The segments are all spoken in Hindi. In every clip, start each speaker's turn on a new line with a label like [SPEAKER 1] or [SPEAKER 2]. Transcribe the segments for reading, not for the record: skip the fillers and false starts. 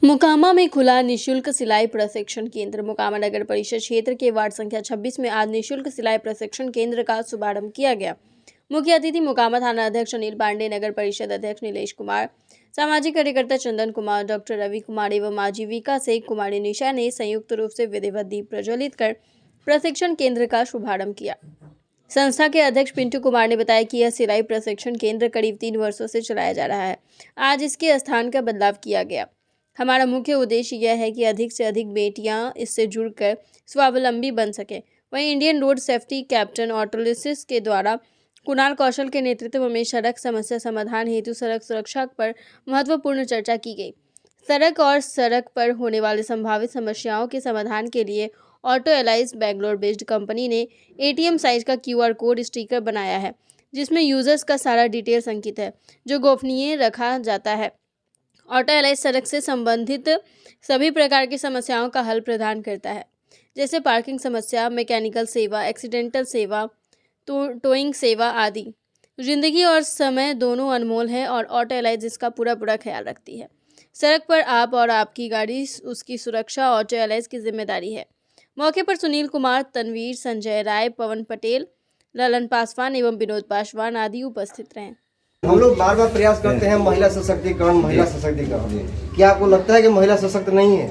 [SPEAKER 1] मोकामा में खुला निःशुल्क सिलाई प्रशिक्षण केंद्र। मोकामा नगर परिषद क्षेत्र के वार्ड संख्या 26 में आज निःशुल्क सिलाई प्रशिक्षण केंद्र का शुभारंभ किया गया। मुख्य अतिथि मोकामा थाना अध्यक्ष अनिल पांडे, नगर परिषद अध्यक्ष नीलेश कुमार, सामाजिक कार्यकर्ता चंदन कुमार, डॉक्टर रवि कुमार एवं आजीविका से कुमारी निशा ने संयुक्त रूप से विधिवत दीप प्रज्वलित कर प्रशिक्षण केंद्र का शुभारंभ किया। संस्था के अध्यक्ष पिंटू कुमार ने बताया कि यह सिलाई प्रशिक्षण केंद्र करीब 3 वर्षों से चलाया जा रहा है। आज इसके स्थान का बदलाव किया गया। हमारा मुख्य उद्देश्य यह है कि अधिक से अधिक बेटियां इससे जुड़कर स्वावलंबी बन सकें। वहीं Indian road safety captain autolysis के द्वारा कुणाल कौशल के नेतृत्व में सड़क समस्या समाधान हेतु सड़क सुरक्षा पर महत्वपूर्ण चर्चा की गई। सड़क और सड़क पर होने वाली संभावित समस्याओं के समाधान के लिए auto allies Bangalore based company ने ATM साइज का QR कोड स्टिकर बनाया है, जिसमें यूजर्स का सारा डिटेल्स अंकित है, जो गोपनीय रखा जाता है। ऑटो एलाइज सड़क से संबंधित सभी प्रकार की समस्याओं का हल प्रदान करता है, जैसे पार्किंग समस्या, मैकेनिकल सेवा, एक्सीडेंटल सेवा, टोइंग सेवा आदि। जिंदगी और समय दोनों अनमोल है और ऑटो एलाइज इसका पूरा ख्याल रखती है। सड़क पर आप और आपकी गाड़ी, उसकी सुरक्षा ऑटो एलाइज की जिम्मेदारी है। मौके पर सुनील कुमार, तनवीर, संजय राय, पवन पटेल, ललन पासवान एवं विनोद पासवान आदि उपस्थित रहे।
[SPEAKER 2] हम लोग बार बार प्रयास करते हैं महिला सशक्तिकरण, महिला सशक्तिकरण। क्या आपको लगता है कि महिला सशक्त नहीं है?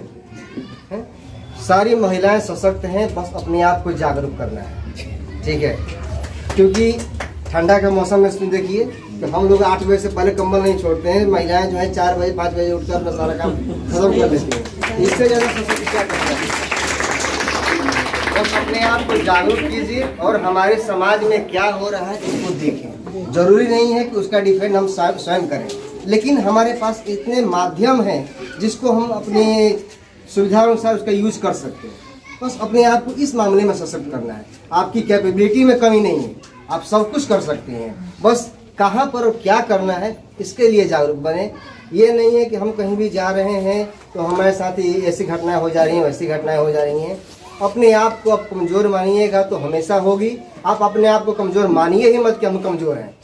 [SPEAKER 2] सारी महिलाएं सशक्त हैं, बस अपने आप को जागरूक करना है। ठीक है, क्योंकि ठंडा का मौसम में देखिए तो हम लोग 8 बजे से पहले कंबल नहीं छोड़ते हैं। महिलाएं जो है 4 बजे 5 बजे उठकर अपना सारा काम खत्म कर देती हैं। इससे ज़्यादा सशक्त क्या करते हैं? बस अपने आप को जागरूक कीजिए और हमारे समाज में क्या हो रहा है इसको देखें। जरूरी नहीं है कि उसका डिफेंड हम स्वयं करें, लेकिन हमारे पास इतने माध्यम हैं जिसको हम अपनी सुविधा अनुसार उसका यूज कर सकते हैं। बस अपने आप को इस मामले में सशक्त करना है। आपकी कैपेबिलिटी में कमी नहीं है, आप सब कुछ कर सकते हैं। बस कहाँ पर और क्या करना है इसके लिए जागरूक बने। ये नहीं है कि हम कहीं भी जा रहे हैं तो हमारे साथ ही ऐसी घटनाएं हो जा रही हैं, वैसी घटनाएं हो जा रही हैं। अपने आप को आप कमज़ोर मानिएगा तो हमेशा होगी। आप अपने आप को कमज़ोर मानिए ही मत कि हम कमज़ोर हैं।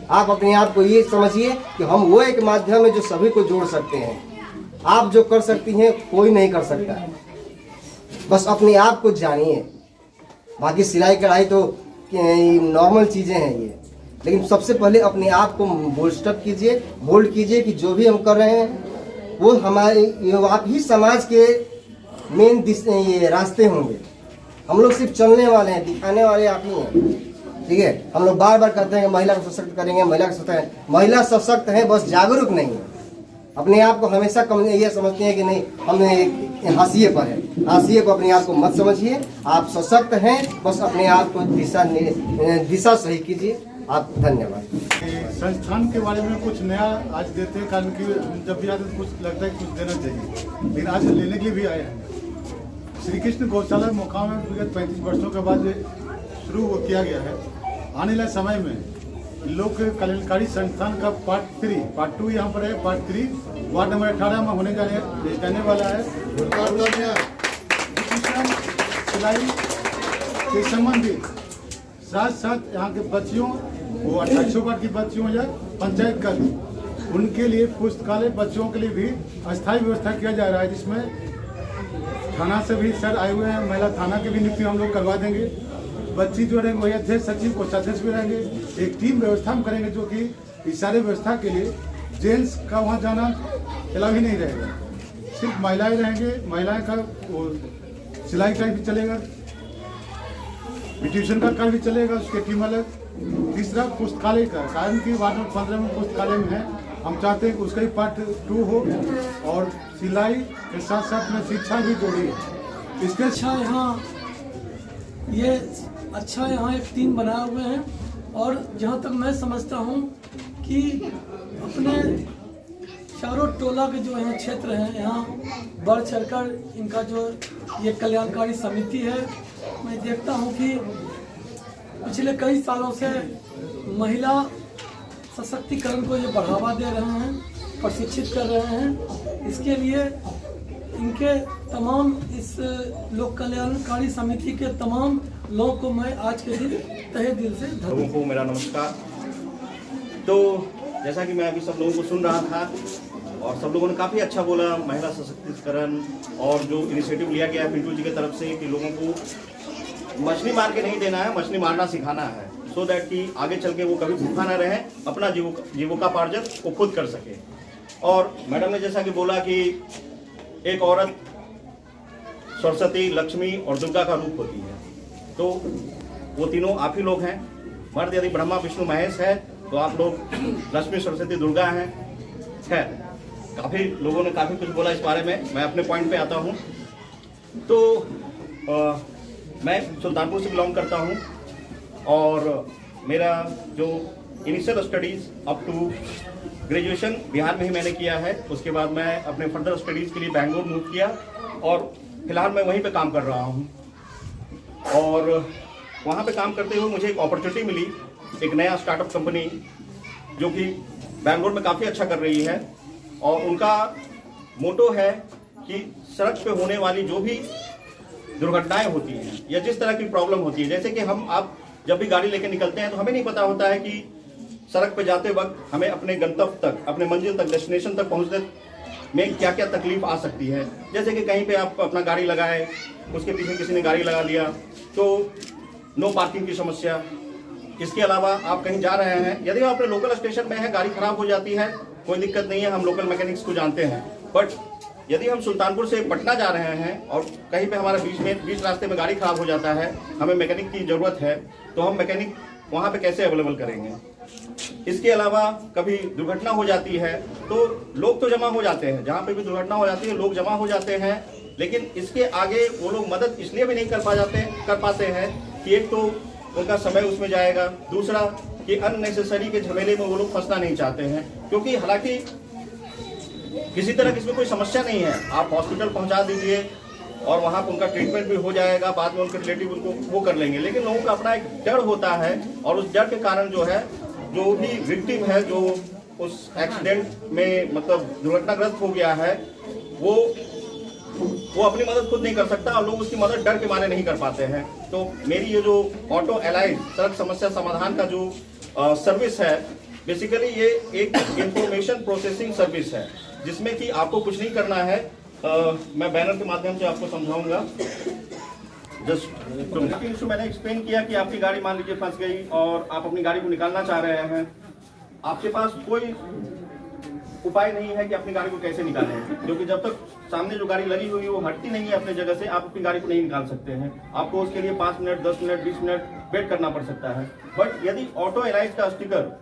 [SPEAKER 2] आप अपने आप को ये समझिए कि हम वो एक माध्यम है जो सभी को जोड़ सकते हैं। आप जो कर सकती हैं कोई नहीं कर सकता है। बस अपने आप को जानिए। बाकी सिलाई कढ़ाई तो नॉर्मल चीज़ें हैं ये, लेकिन सबसे पहले अपने आप को बोल्ड कीजिए कि जो भी हम कर रहे हैं वो हमारे आप ही समाज के मेन ये रास्ते होंगे। हम लोग सिर्फ चलने वाले हैं, दिखाने वाले आप ही हैं। ठीक है, हम लोग बार बार कहते हैं कि महिला को सशक्त करेंगे, महिला सशक्त है, बस जागरूक नहीं है। अपने आप को हमेशा ये समझते हैं कि नहीं हम हाशिए पर है। हाशिए को अपने आप को मत समझिए। आप सशक्त हैं, बस अपने आप को दिशा सही कीजिए। आप धन्यवाद।
[SPEAKER 3] संस्थान के बारे में कुछ नया आज देते हैं, कारण कि जब भी आते हैं कुछ लगता है कुछ देना चाहिए, लेकिन आज लेने के लिए भी आए हैं। श्री कृष्ण गौशाला मोकामा में विगत 35 वर्षों के बाद शुरू किया गया है। आने वाले समय में लोक कल्याणकारी संस्थान का पार्ट 2 यहाँ पर है। पार्ट 3 वार्ड नंबर 18 में होने जाने वाला है। सिलाई के संबंधित साथ यहाँ के बच्चियों, वो 2800 वर्ग की बच्चियों या पंचायत का भी, उनके लिए पुस्तकालय बच्चों के लिए भी अस्थायी व्यवस्था किया जा रहा है, जिसमें थाना से भी सर आए हुए हैं। महिला थाना की भी नियुक्ति हम लोग करवा देंगे। बच्ची जो रहेंगे वही अध्यक्ष, सचिव, कोषाध्यक्ष भी रहेंगे। एक टीम व्यवस्था हम करेंगे जो कि इस सारे व्यवस्था के लिए जेंट्स का वहाँ जाना अलाउ ही नहीं रहेगा, सिर्फ महिलाएं रहेंगे। महिलाएं का वो सिलाई का भी चलेगा, ब्यूटिशियन का कार्य भी चलेगा, उसके टीम अलग। तीसरा पुस्तकालय का, कारण कि वार्ड नंबर 15 में पुस्तकालय में है। हम चाहते हैं कि उसका ही पार्ट 2 हो और सिलाई के साथ साथ में शिक्षा भी जोड़ी है। इसके
[SPEAKER 4] अच्छा यहाँ एक टीम बनाए हुए हैं और जहाँ तक मैं समझता हूँ कि अपने चारों टोला के जो यहाँ क्षेत्र हैं, यहाँ बढ़ चढ़कर इनका जो ये कल्याणकारी समिति है, मैं देखता हूँ कि पिछले कई सालों से महिला सशक्तिकरण को ये बढ़ावा दे रहे हैं, प्रशिक्षित कर रहे हैं। इसके लिए इनके तमाम इस लोक कल्याणकारी समिति के तमाम लोगों को मैं आज के दिन तहे दिल से
[SPEAKER 5] लोगों को मेरा नमस्कार। तो जैसा कि मैं अभी सब लोगों को सुन रहा था और सब लोगों ने काफ़ी अच्छा बोला, महिला सशक्तिकरण और जो इनिशिएटिव लिया गया है पिंटू जी की तरफ से कि लोगों को मछली मार के नहीं देना है, मछली मारना सिखाना है, सो दैट कि आगे चल के वो कभी भूखा ना रहे, अपना जीविकोपार्जन वो खुद कर सके। और मैडम ने जैसा कि बोला कि एक औरत सरस्वती, लक्ष्मी और दुर्गा का रूप होती है, तो वो तीनों आप ही लोग हैं। मर्द यदि ब्रह्मा विष्णु महेश है तो आप लोग लक्ष्मी सरस्वती दुर्गा हैं। खैर, काफ़ी लोगों ने काफ़ी कुछ बोला इस बारे में, मैं अपने पॉइंट पे आता हूँ। तो मैं सुल्तानपुर से बिलोंग करता हूँ और मेरा जो initial studies up to graduation Bihar में ही मैंने किया है। उसके बाद मैं अपने फर्दर स्टडीज़ के लिए बेंगलोर मूव किया और फिलहाल मैं वहीं पे काम कर रहा हूँ। और वहाँ पे काम करते हुए मुझे एक अपॉर्चुनिटी मिली, एक नया स्टार्टअप कंपनी जो कि बेंगलोर में काफ़ी अच्छा कर रही है। और उनका मोटो है कि सड़क पे होने वाली जो भी दुर्घटनाएं होती हैं या जिस तरह की प्रॉब्लम होती है, जैसे कि आप जब भी गाड़ी लेके निकलते हैं तो हमें नहीं पता होता है कि सड़क पे जाते वक्त हमें अपने गंतव्य तक, अपने मंजिल तक, डेस्टिनेशन तक पहुंचने में क्या क्या तकलीफ आ सकती है। जैसे कि कहीं पे आप अपना गाड़ी लगाए, उसके पीछे किसी ने गाड़ी लगा लिया तो नो पार्किंग की समस्या। इसके अलावा आप कहीं जा रहे हैं, यदि आप अपने लोकल स्टेशन में हैं, गाड़ी खराब हो जाती है, कोई दिक्कत नहीं है, हम लोकल मैकेनिक्स को जानते हैं। बट यदि हम सुल्तानपुर से पटना जा रहे हैं और कहीं पे हमारा बीच रास्ते में गाड़ी खराब हो जाता है, हमें मैकेनिक की ज़रूरत है, तो हम मैकेनिक वहाँ पे कैसे अवेलेबल करेंगे। इसके अलावा कभी दुर्घटना हो जाती है तो लोग तो जमा हो जाते हैं, जहाँ पे भी दुर्घटना हो जाती है लोग जमा हो जाते हैं, लेकिन इसके आगे वो लोग मदद इसलिए भी नहीं कर पाते हैं कि एक तो उनका समय उसमें जाएगा, दूसरा कि अननेसेसरी के झमेले में वो लोग फंसना नहीं चाहते हैं। क्योंकि हालांकि किसी तरह की इसमें कोई समस्या नहीं है, आप हॉस्पिटल पहुंचा दीजिए और वहाँ पर उनका ट्रीटमेंट भी हो जाएगा, बाद में उनके रिलेटिव उनको वो कर लेंगे। लेकिन लोगों का अपना एक डर होता है और उस डर के कारण जो है, जो भी विक्टिम है, जो उस एक्सीडेंट में मतलब दुर्घटनाग्रस्त हो गया है, वो अपनी मदद खुद नहीं कर सकता और लोग उसकी मदद डर के मारे नहीं कर पाते हैं। तो मेरी ये जो ऑटो एलाइड सड़क समस्या समाधान का जो सर्विस है, बेसिकली ये एक इंफॉर्मेशन प्रोसेसिंग सर्विस है, जिसमें कि आपको कुछ नहीं करना है। मैं बैनर के माध्यम से आपको समझाऊंगा। जस्ट इशू मैंने एक्सप्लेन किया कि आपकी गाड़ी मान लीजिए फंस गई और आप अपनी गाड़ी को निकालना चाह रहे हैं, आपके पास कोई उपाय नहीं है कि अपनी गाड़ी को कैसे निकालें, क्योंकि जब तक सामने जो गाड़ी लगी हुई है वो हटती नहीं है अपने जगह से, आप अपनी गाड़ी को नहीं निकाल सकते हैं। आपको उसके लिए 5 मिनट, 10 मिनट, 20 मिनट वेट करना पड़ सकता है। बट यदि ऑटो एलाइज का स्टिकर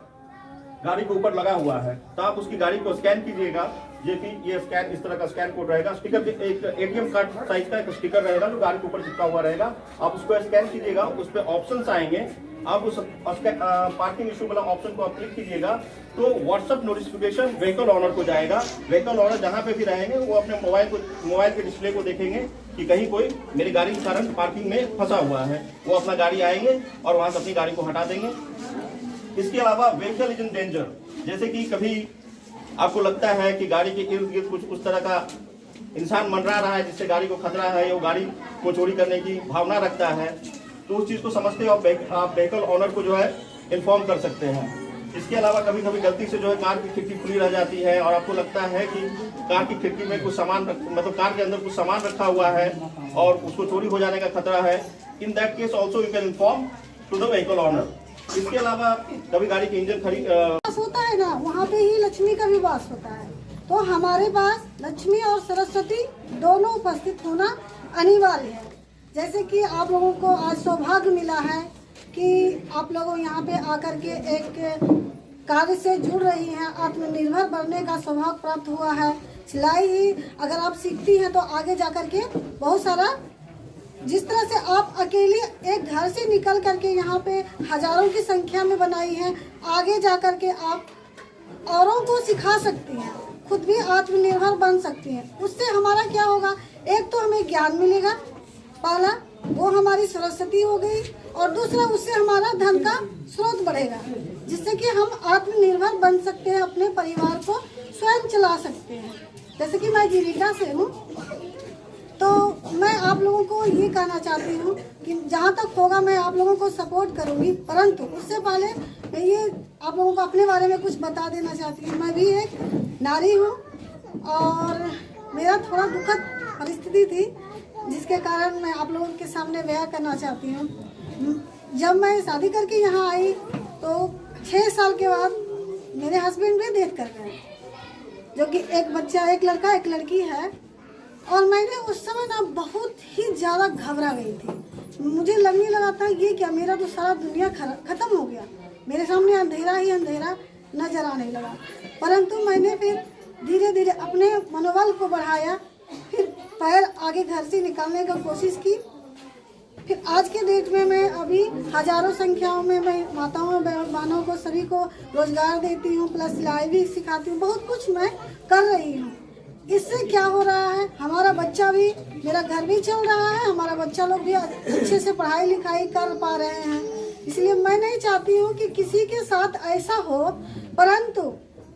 [SPEAKER 5] गाड़ी के ऊपर लगा हुआ है तो आप उसकी गाड़ी को स्कैन कीजिएगा, ये स्कैन इस तरह का स्कैन कोड रहेगा, स्टिकर एक ATM कार्ड साइज का एक स्टिकर रहेगा जो गाड़ी के ऊपर चिपका हुआ रहेगा। आप उसको स्कैन कीजिएगा, उस पर ऑप्शंस आएंगे, आप उस पार्किंग इशू वाला ऑप्शन को आप क्लिक कीजिएगा तो व्हाट्सएप नोटिफिकेशन व्हीकल ऑनर को जाएगा। व्हीकल ऑनर जहाँ पे भी रहेंगे वो अपने मोबाइल के डिस्प्ले को देखेंगे कि कहीं कोई मेरी गाड़ी के कारण पार्किंग में फंसा हुआ है, वो अपना गाड़ी आएंगे और वहाँ से अपनी गाड़ी को हटा देंगे। इसके अलावा व्हीकल इज इन डेंजर, जैसे कि कभी आपको लगता है कि गाड़ी के इर्द गिर्द कुछ उस तरह का इंसान मंडरा रहा है जिससे गाड़ी को खतरा है, या गाड़ी को चोरी करने की भावना रखता है, तो उस चीज़ को समझते हुए आप व्हीकल ऑनर को जो है इन्फॉर्म कर सकते हैं। इसके अलावा कभी कभी गलती से जो है कार की खिड़की खुली रह जाती है और आपको लगता है कि कार की खिड़की में कुछ सामान मतलब कार के अंदर कुछ सामान रखा हुआ है और उसको चोरी हो जाने का खतरा है। In that case also you can inform to the vehicle owner. इसके अलावा कभी गाड़ी के इंजन
[SPEAKER 6] होता है ना, वहाँ पे ही लक्ष्मी का भी वास होता है, तो हमारे पास लक्ष्मी और सरस्वती दोनों उपस्थित होना अनिवार्य है। जैसे कि आप लोगों को आज सौभाग्य मिला है कि आप लोग यहाँ पे आकर के एक कार्य से जुड़ रही हैं, आत्मनिर्भर बनने का सौभाग्य प्राप्त हुआ है। सिलाई ही अगर आप सीखती हैं तो आगे जाकर के बहुत सारा, जिस तरह से आप अकेले एक घर से निकल करके यहाँ पे हजारों की संख्या में बनाई है, आगे जा कर के आप औरों को सिखा सकती हैं, खुद भी आत्मनिर्भर बन सकती हैं। उससे हमारा क्या होगा, एक तो हमें ज्ञान मिलेगा, पहला वो हमारी सरस्वती हो गई, और दूसरा उससे हमारा धन का स्रोत बढ़ेगा, जिससे कि हम आत्मनिर्भर बन सकते हैं, अपने परिवार को स्वयं चला सकते हैं। जैसे कि मैं जीविका से हूँ, तो मैं आप लोगों को ये कहना चाहती हूँ कि जहाँ तक होगा मैं आप लोगों को सपोर्ट करूँगी, परंतु उससे पहले मैं ये आप लोगों को अपने बारे में कुछ बता देना चाहती हूँ। मैं भी एक नारी हूँ और मेरा थोड़ा दुखद परिस्थिति थी जिसके कारण मैं आप लोगों के सामने बयां करना चाहती हूँ। जब मैं शादी करके यहाँ आई तो 6 साल के बाद मेरे हस्बैंड भी डेथ कर गए, जो कि एक बच्चा, एक लड़का एक लड़की है। और मैंने उस समय ना बहुत ही ज़्यादा घबरा गई थी। मुझे लगने लगा था ये क्या, मेरा तो सारा दुनिया ख़त्म हो गया, मेरे सामने अंधेरा ही अंधेरा नजर आने लगा। परंतु मैंने फिर धीरे धीरे अपने मनोबल को बढ़ाया, फिर पैर आगे घर से निकालने का कोशिश की। फिर आज के डेट में मैं अभी हजारों संख्याओं में मैं माताओं बहनों को सभी को रोजगार देती हूँ, प्लस सिलाई भी सिखाती हूँ, बहुत कुछ मैं कर रही हूँ। इससे क्या हो रहा है, हमारा बच्चा भी, मेरा घर भी चल रहा है, हमारा बच्चा लोग भी अच्छे से पढ़ाई लिखाई कर पा रहे हैं। इसलिए मैं नहीं चाहती हूँ कि किसी के साथ ऐसा हो। परंतु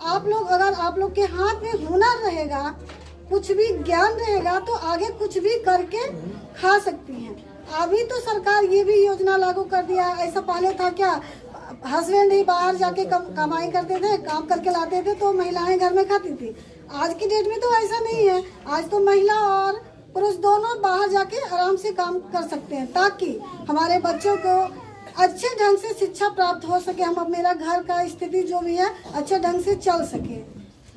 [SPEAKER 6] आप लोग, अगर आप लोग के हाथ में हुनर रहेगा, कुछ भी ज्ञान रहेगा, तो आगे कुछ भी करके खा सकती हैं। अभी तो सरकार ये भी योजना लागू कर दिया है। ऐसा पहले था क्या, हस्बैंड ही बाहर जाके कमाई करते थे, काम करके लाते थे तो महिलाएं घर में खाती थी। आज की डेट में तो ऐसा नहीं है। आज तो महिला और पुरुष दोनों बाहर जाके आराम से काम कर सकते हैं, ताकि हमारे बच्चों को अच्छे ढंग से शिक्षा प्राप्त हो सके, हम मेरा घर का स्थिति जो भी है अच्छे ढंग से चल सके।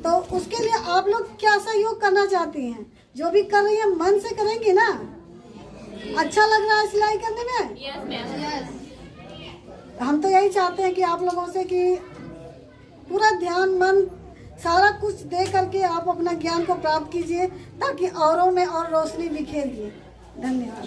[SPEAKER 6] तो उसके लिए आप लोग क्या सहयोग करना चाहती हैं? जो भी कर रही है मन से करेंगी ना? अच्छा लग रहा है सिलाई करने में?
[SPEAKER 7] Yes, ma'am.
[SPEAKER 6] हम तो यही चाहते हैं कि आप लोगों से कि पूरा ध्यान मन सारा कुछ दे करके आप अपना ज्ञान को प्राप्त कीजिए, ताकि औरों में और रोशनी बिखेरिए। धन्यवाद।